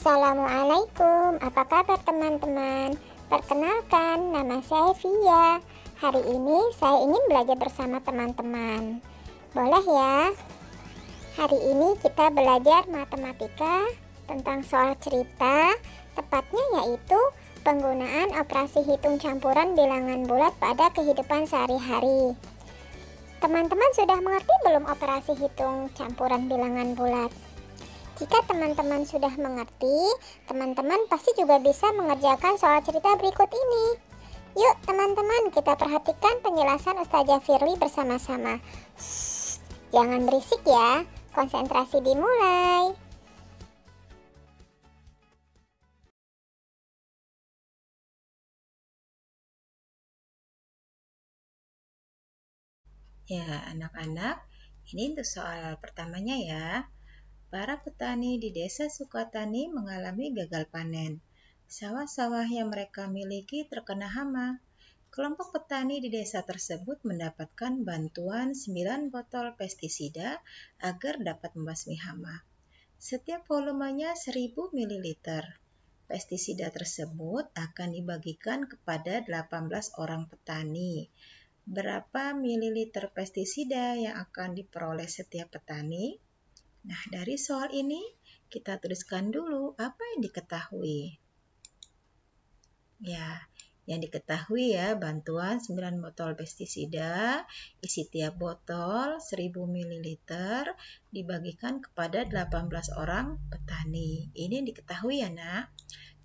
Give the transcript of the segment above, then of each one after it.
Assalamualaikum, apa kabar teman-teman? Perkenalkan, nama saya Via. Hari ini saya ingin belajar bersama teman-teman. Boleh ya? Hari ini kita belajar matematika tentang soal cerita, tepatnya yaitu penggunaan operasi hitung campuran bilangan bulat pada kehidupan sehari-hari. Teman-teman sudah mengerti belum operasi hitung campuran bilangan bulat? Jika teman-teman sudah mengerti, teman-teman pasti juga bisa mengerjakan soal cerita berikut ini. Yuk teman-teman, kita perhatikan penjelasan Ustazah Firly bersama-sama. Jangan berisik ya, konsentrasi dimulai. Ya, anak-anak, ini untuk soal pertamanya ya. Para petani di desa Sukatani mengalami gagal panen. Sawah-sawah yang mereka miliki terkena hama. Kelompok petani di desa tersebut mendapatkan bantuan 9 botol pestisida agar dapat membasmi hama. Setiap volumenya 1000 ml. Pestisida tersebut akan dibagikan kepada 18 orang petani. Berapa mililiter pestisida yang akan diperoleh setiap petani? Nah, dari soal ini kita tuliskan dulu apa yang diketahui. Ya, yang diketahui ya, bantuan 9 botol pestisida, isi tiap botol 1000 ml dibagikan kepada 18 orang petani. Ini yang diketahui ya, Nak.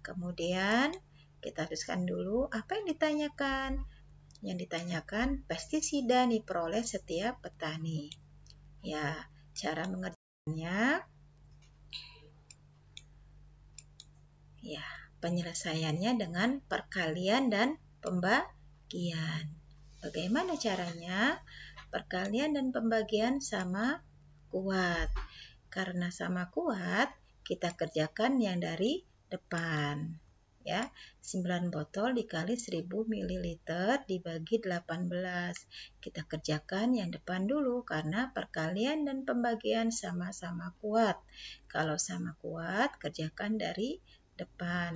Kemudian kita tuliskan dulu apa yang ditanyakan. Yang ditanyakan pestisida diperoleh setiap petani. Ya, cara mengerjakannya. Ya, penyelesaiannya dengan perkalian dan pembagian. Bagaimana caranya? Perkalian dan pembagian sama kuat. Karena sama kuat, kita kerjakan yang dari depan. Ya, 9 botol dikali 1000 ml dibagi 18. Kita kerjakan yang depan dulu karena perkalian dan pembagian sama-sama kuat. Kalau sama kuat, kerjakan dari depan.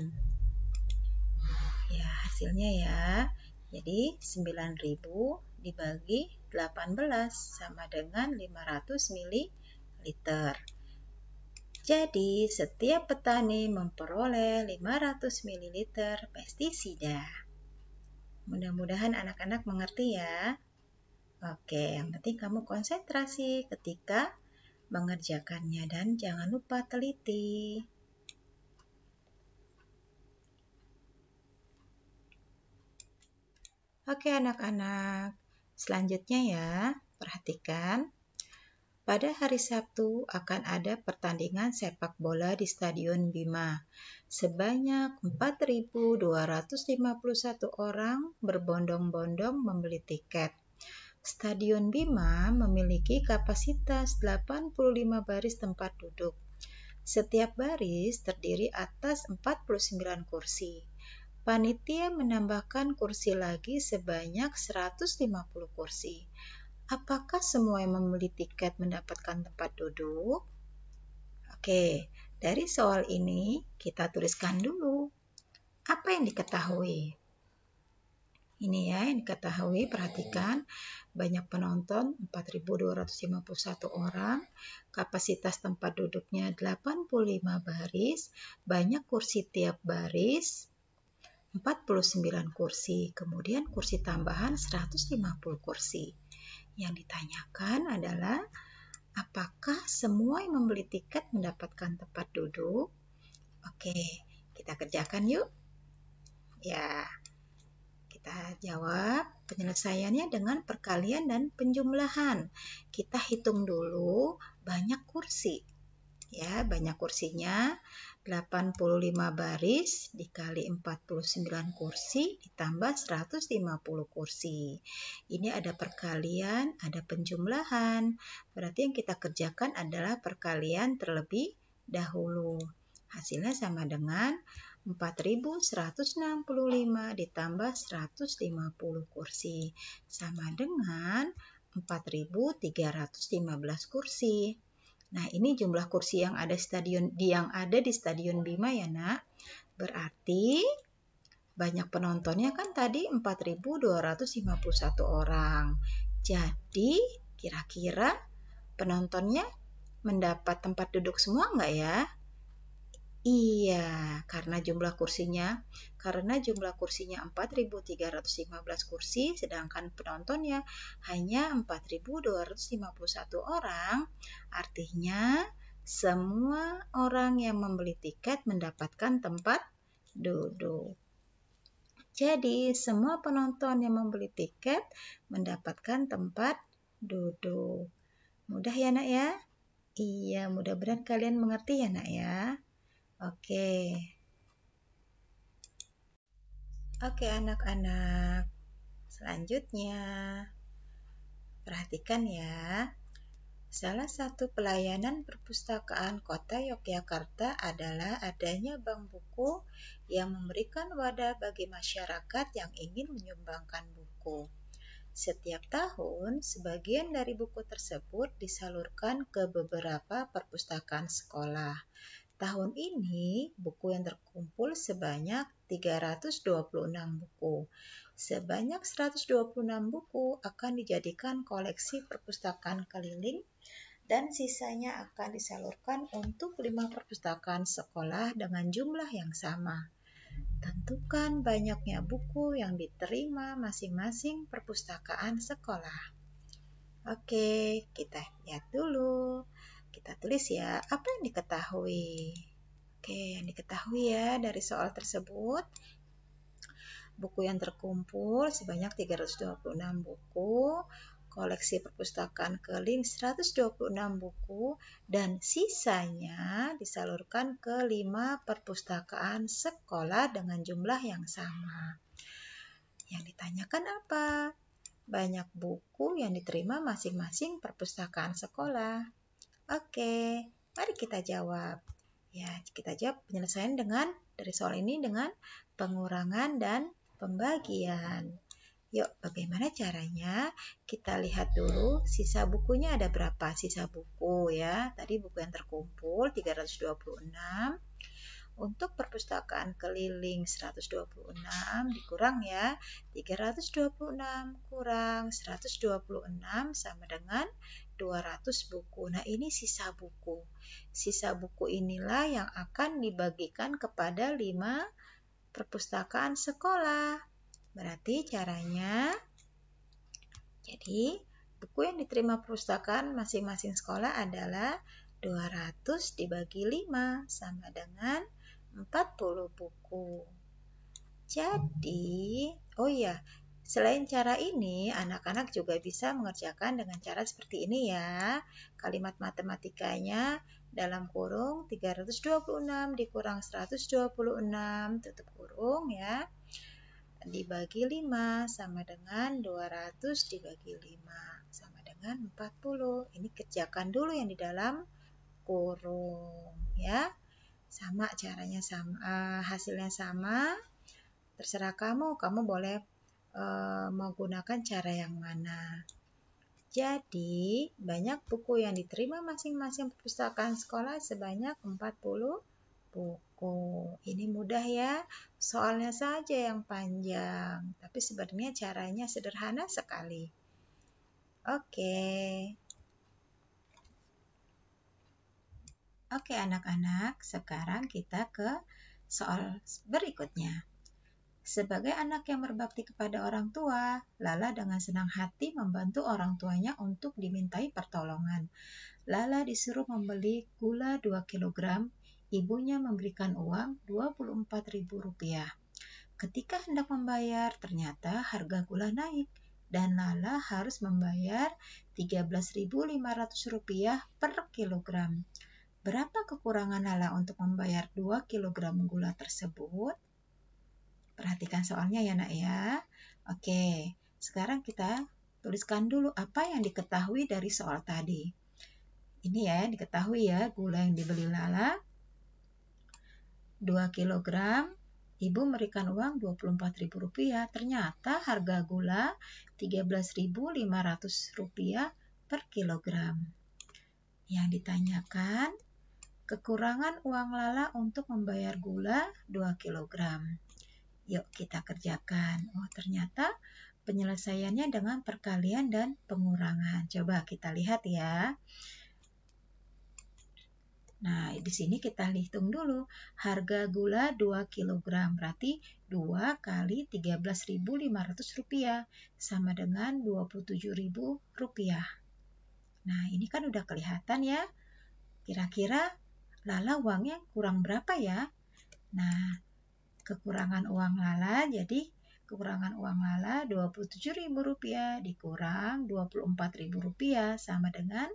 Ya, hasilnya ya. Jadi 9.000 dibagi 18 sama dengan 500 ml. Jadi, setiap petani memperoleh 500 ml pestisida. Mudah-mudahan anak-anak mengerti ya. Oke, yang penting kamu konsentrasi ketika mengerjakannya dan jangan lupa teliti. Oke anak-anak, selanjutnya ya, perhatikan. Pada hari Sabtu akan ada pertandingan sepak bola di Stadion Bima. Sebanyak 4.251 orang berbondong-bondong membeli tiket. Stadion Bima memiliki kapasitas 85 baris tempat duduk. Setiap baris terdiri atas 49 kursi. Panitia menambahkan kursi lagi sebanyak 150 kursi. Apakah semua yang membeli tiket mendapatkan tempat duduk? Oke, dari soal ini kita tuliskan dulu apa yang diketahui. Ini ya yang diketahui, perhatikan. Banyak penonton 4.251 orang, kapasitas tempat duduknya 85 baris, banyak kursi tiap baris, 49 kursi, kemudian kursi tambahan 150 kursi. Yang ditanyakan adalah apakah semua yang membeli tiket mendapatkan tempat duduk? Oke, kita kerjakan yuk. Ya, kita jawab penyelesaiannya dengan perkalian dan penjumlahan. Kita hitung dulu banyak kursi. Ya, banyak kursinya 85 baris dikali 49 kursi ditambah 150 kursi. Ini ada perkalian, ada penjumlahan. Berarti yang kita kerjakan adalah perkalian terlebih dahulu. Hasilnya sama dengan 4.165 ditambah 150 kursi. Sama dengan 4.315 kursi. Nah, ini jumlah kursi yang ada di Stadion Bima ya, Nak. Berarti banyak penontonnya kan tadi 4.251 orang. Jadi, kira-kira penontonnya mendapat tempat duduk semua nggak ya? Iya, karena jumlah kursinya 4.315 kursi, sedangkan penontonnya hanya 4.251 orang. Artinya, semua orang yang membeli tiket mendapatkan tempat duduk. Jadi, semua penonton yang membeli tiket mendapatkan tempat duduk. Mudah ya, Nak ya? Iya, mudah-mudahan kalian mengerti ya, Nak ya. Oke, anak-anak. Selanjutnya, perhatikan ya. Salah satu pelayanan perpustakaan Kota Yogyakarta adalah adanya bank buku yang memberikan wadah bagi masyarakat yang ingin menyumbangkan buku. Setiap tahun, sebagian dari buku tersebut disalurkan ke beberapa perpustakaan sekolah. Tahun ini, buku yang terkumpul sebanyak 326 buku. Sebanyak 126 buku akan dijadikan koleksi perpustakaan keliling dan sisanya akan disalurkan untuk 5 perpustakaan sekolah dengan jumlah yang sama. Tentukan banyaknya buku yang diterima masing-masing perpustakaan sekolah. Oke, kita lihat dulu. Kita tulis ya, apa yang diketahui? Oke, yang diketahui ya dari soal tersebut. Buku yang terkumpul sebanyak 326 buku, koleksi perpustakaan keliling 126 buku, dan sisanya disalurkan ke 5 perpustakaan sekolah dengan jumlah yang sama. Yang ditanyakan apa? Banyak buku yang diterima masing-masing perpustakaan sekolah. Oke, mari kita jawab. Ya, kita jawab penyelesaian dari soal ini dengan pengurangan dan pembagian. Yuk, bagaimana caranya? Kita lihat dulu sisa bukunya ada berapa sisa buku ya. Tadi buku yang terkumpul 326. Untuk perpustakaan keliling 126 dikurang ya. 326 kurang 126 sama dengan 200 buku. Nah, ini sisa buku. Sisa buku inilah yang akan dibagikan kepada 5 perpustakaan sekolah. Berarti caranya, jadi buku yang diterima perpustakaan masing-masing sekolah adalah 200 dibagi 5 sama dengan 40 buku. Jadi, selain cara ini, anak-anak juga bisa mengerjakan dengan cara seperti ini ya. Kalimat matematikanya dalam kurung 326 dikurang 126 tutup kurung ya. Dibagi 5 sama dengan 200 dibagi 5 sama dengan 40. Ini kerjakan dulu yang di dalam kurung ya. Sama caranya sama, hasilnya sama. Terserah kamu boleh menggunakan cara yang mana. Jadi, banyak buku yang diterima masing-masing perpustakaan sekolah sebanyak 40 buku. Ini mudah ya, soalnya saja yang panjang, tapi sebenarnya caranya sederhana sekali. Oke, anak-anak, sekarang kita ke soal berikutnya. Sebagai anak yang berbakti kepada orang tua, Lala dengan senang hati membantu orang tuanya untuk dimintai pertolongan. Lala disuruh membeli gula 2 kg, ibunya memberikan uang Rp24.000. Ketika hendak membayar, ternyata harga gula naik dan Lala harus membayar Rp13.500 per kilogram. Berapa kekurangan Lala untuk membayar 2 kg gula tersebut? Perhatikan soalnya ya nak ya. Oke, sekarang kita tuliskan dulu apa yang diketahui dari soal tadi. Ini ya, diketahui ya, gula yang dibeli Lala 2 kg, ibu memberikan uang Rp24.000. Ternyata harga gula Rp13.500 per kilogram. Yang ditanyakan, kekurangan uang Lala untuk membayar gula 2 kg. Yuk kita kerjakan. Oh, ternyata penyelesaiannya dengan perkalian dan pengurangan. Coba kita lihat ya. Nah, di sini kita hitung dulu. Harga gula 2 kg, berarti 2 kali Rp13.500 sama dengan Rp27.000. Nah, ini kan udah kelihatan ya. Kira-kira Lala uangnya kurang berapa ya? Nah, kekurangan uang Lala, jadi kekurangan uang Lala Rp27.000 dikurang Rp24.000 sama dengan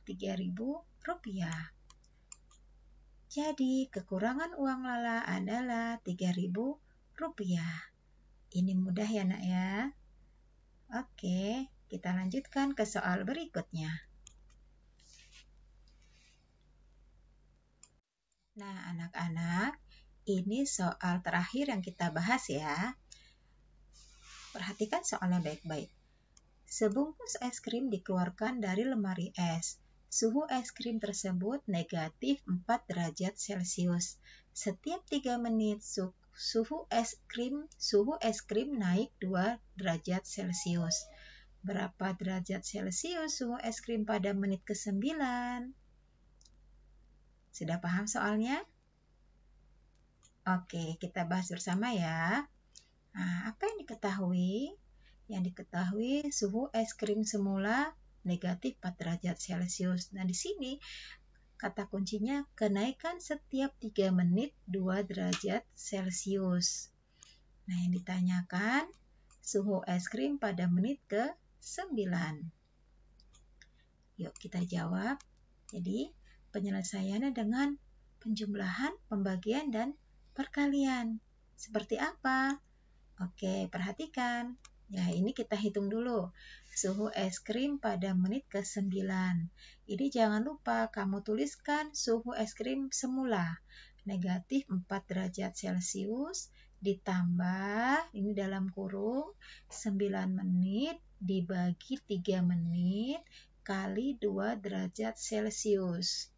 Rp3.000. Jadi, kekurangan uang Lala adalah Rp3.000. Ini mudah ya, Nak ya? Oke, kita lanjutkan ke soal berikutnya. Nah, anak-anak, ini soal terakhir yang kita bahas ya. Perhatikan soalnya baik-baik. Sebungkus es krim dikeluarkan dari lemari es. Suhu es krim tersebut negatif 4 derajat Celcius. Setiap 3 menit suhu es krim naik 2 derajat Celcius. Berapa derajat Celcius suhu es krim pada menit ke-9? Sudah paham soalnya? Oke, kita bahas bersama ya. Nah, apa yang diketahui? Yang diketahui suhu es krim semula negatif 4 derajat Celcius. Nah, di sini kata kuncinya kenaikan setiap 3 menit 2 derajat Celcius. Nah, yang ditanyakan suhu es krim pada menit ke-9. Yuk kita jawab. Jadi, penyelesaiannya dengan penjumlahan, pembagian, dan perkalian. Seperti apa? Oke, perhatikan. Ya, ini kita hitung dulu. Suhu es krim pada menit ke-9. Ini jangan lupa kamu tuliskan suhu es krim semula. Negatif 4 derajat Celcius ditambah, ini dalam kurung, 9 menit dibagi 3 menit kali 2 derajat Celcius.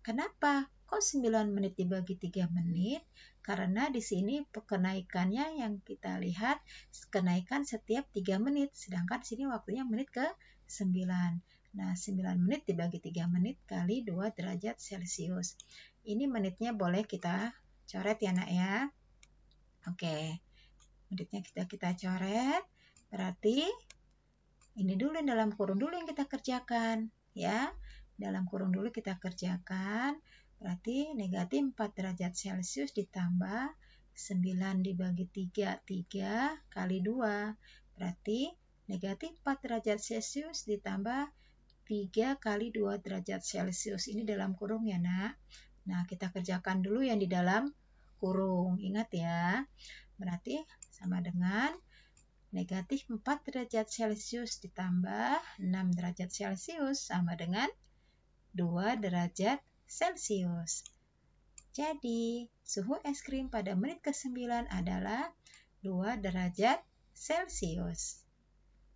Kenapa? Kok 9 menit dibagi 3 menit? Karena di sini kenaikannya yang kita lihat kenaikan setiap 3 menit, sedangkan di sini waktunya menit ke-9. Nah, 9 menit dibagi 3 menit kali 2 derajat Celcius. Ini menitnya boleh kita coret ya, Nak ya. Oke, menitnya kita coret. Berarti ini dulu dalam kurung dulu yang kita kerjakan ya. Dalam kurung dulu kita kerjakan. Berarti negatif 4 derajat Celcius ditambah 9 dibagi 3 kali 2. Berarti negatif 4 derajat Celcius ditambah 3 kali 2 derajat Celcius. Ini dalam kurung ya, Nak. Nah, kita kerjakan dulu yang di dalam kurung. Ingat ya. Berarti sama dengan negatif 4 derajat Celcius ditambah 6 derajat Celcius sama dengan 2 derajat Celcius. Jadi, suhu es krim pada menit ke-9 adalah 2 derajat Celcius.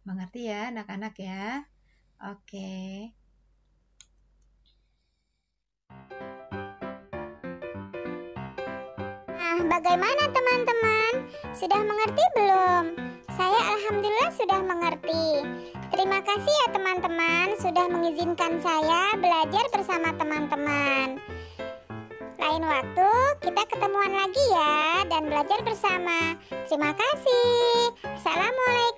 Mengerti ya anak-anak ya? Oke. Nah, bagaimana teman-teman? Sudah mengerti belum? Saya alhamdulillah sudah mengerti. Terima kasih ya teman-teman sudah mengizinkan saya belajar bersama teman-teman. Lain waktu kita ketemuan lagi ya dan belajar bersama. Terima kasih. Assalamualaikum.